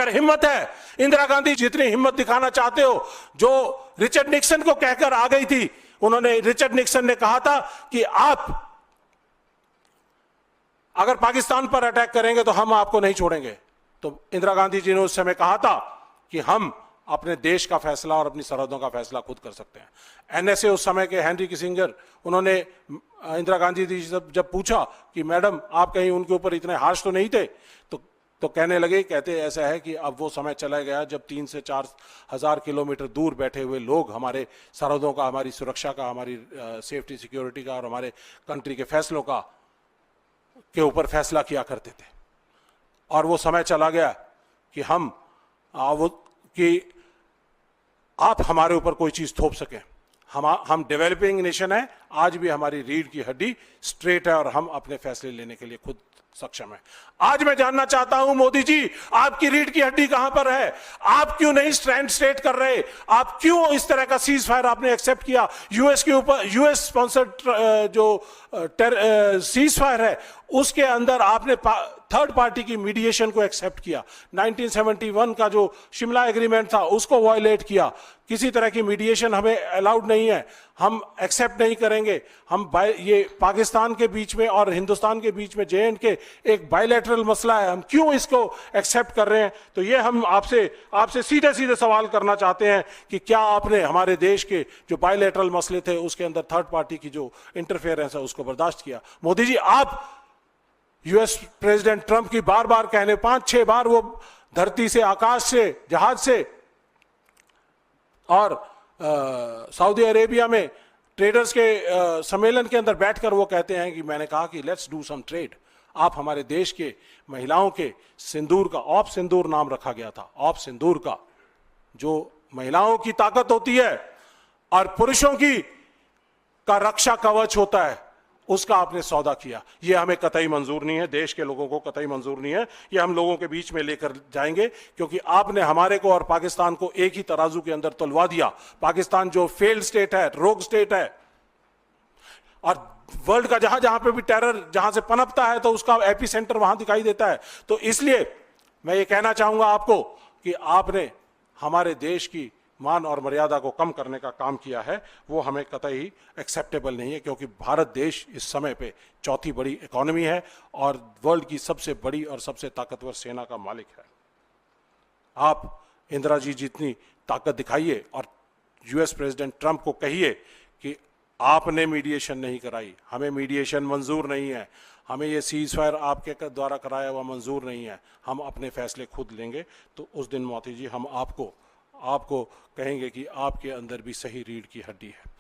अगर हिम्मत है, इंदिरा गांधी जितनी हिम्मत दिखाना चाहते हो, जो रिचर्ड निक्सन को कहकर आ गई थी, उन्होंने, रिचर्ड निक्सन ने कहा था कि आप अगर पाकिस्तान पर अटैक करेंगे तो हम आपको नहीं छोड़ेंगे। तो इंदिरा गांधी जी ने उस समय कहा था कि हम अपने देश का फैसला और अपनी सरहदों का फैसला खुद कर सकते हैं। एनएसए उस समय के हेनरी किसिंगर, उन्होंने इंदिरा गांधी जी से जब पूछा कि मैडम आप कहीं उनके ऊपर इतने हार्श तो नहीं थे, तो कहने लगे, कहते ऐसा है कि अब वो समय चला गया जब 3 से 4 हज़ार किलोमीटर दूर बैठे हुए लोग हमारे सरहदों का, हमारी सुरक्षा का, हमारी सेफ्टी सिक्योरिटी का और हमारे कंट्री के फैसलों का के ऊपर फैसला किया करते थे। और वो समय चला गया कि कि आप हमारे ऊपर कोई चीज थोप सकें। हम डेवलपिंग नेशन है, आज भी हमारी रीढ़ की हड्डी स्ट्रेट है और हम अपने फैसले लेने के लिए खुद सक्षम है। आज मैं जानना चाहता हूं मोदी जी, आपकी रीढ़ की हड्डी कहां पर है? आप क्यों नहीं स्टैंड स्ट्रेट कर रहे? आप क्यों इस तरह का सीज फायर आपने एक्सेप्ट किया? यूएस के ऊपर, यूएस स्पॉन्सर्ड जो सीज फायर है, उसके अंदर आपने थर्ड पार्टी की मीडिएशन को एक्सेप्ट किया। 1971 का जो शिमला एग्रीमेंट था उसको वायलेट किया। किसी तरह की मीडिएशन हमें अलाउड नहीं है, हम एक्सेप्ट नहीं करेंगे। हम ये पाकिस्तान के बीच में और हिंदुस्तान के बीच में J&K एक बायलैटरल मसला है, हम क्यों इसको एक्सेप्ट कर रहे हैं? तो ये हम आपसे सीधे सीधे सवाल करना चाहते हैं कि क्या आपने हमारे देश के जो बायलैटरल मसले थे उसके अंदर थर्ड पार्टी की जो इंटरफेरेंस है उसको बर्दाश्त किया? मोदी जी, आप यूएस प्रेसिडेंट ट्रंप की बार बार कहने, 5-6 बार वो धरती से, आकाश से, जहाज से और सऊदी अरेबिया में ट्रेडर्स के सम्मेलन के अंदर बैठकर वो कहते हैं कि मैंने कहा कि लेट्स डू सम ट्रेड। आप हमारे देश के महिलाओं के सिंदूर का, ऑफ सिंदूर नाम रखा गया था, ऑफ सिंदूर का, जो महिलाओं की ताकत होती है और पुरुषों की का रक्षा कवच होता है, उसका आपने सौदा किया। ये हमें कतई मंजूर नहीं है, देश के लोगों को कतई मंजूर नहीं है। ये हम लोगों के बीच में लेकर जाएंगे क्योंकि आपने हमारे को और पाकिस्तान को एक ही तराजू के अंदर तुलवा दिया। पाकिस्तान जो फेल्ड स्टेट है, रोग स्टेट है, और वर्ल्ड का जहां जहां पे भी टेरर जहां से पनपता है तो उसका एपी सेंटर वहां दिखाई देता है। तो इसलिए मैं ये कहना चाहूंगा आपको कि आपने हमारे देश की मान और मर्यादा को कम करने का काम किया है, वो हमें कतई एक्सेप्टेबल नहीं है क्योंकि भारत देश इस समय पे चौथी बड़ी इकोनॉमी है और वर्ल्ड की सबसे बड़ी और सबसे ताकतवर सेना का मालिक है। आप इंदिरा जी जितनी ताकत दिखाइए और यूएस प्रेसिडेंट ट्रंप को कहिए कि आपने मीडिएशन नहीं कराई, हमें मीडिएशन मंजूर नहीं है, हमें ये सीज फायर आपके द्वारा कराया हुआ मंजूर नहीं है, हम अपने फैसले खुद लेंगे। तो उस दिन मोदी जी हम आपको कहेंगे कि आपके अंदर भी सही रीढ़ की हड्डी है।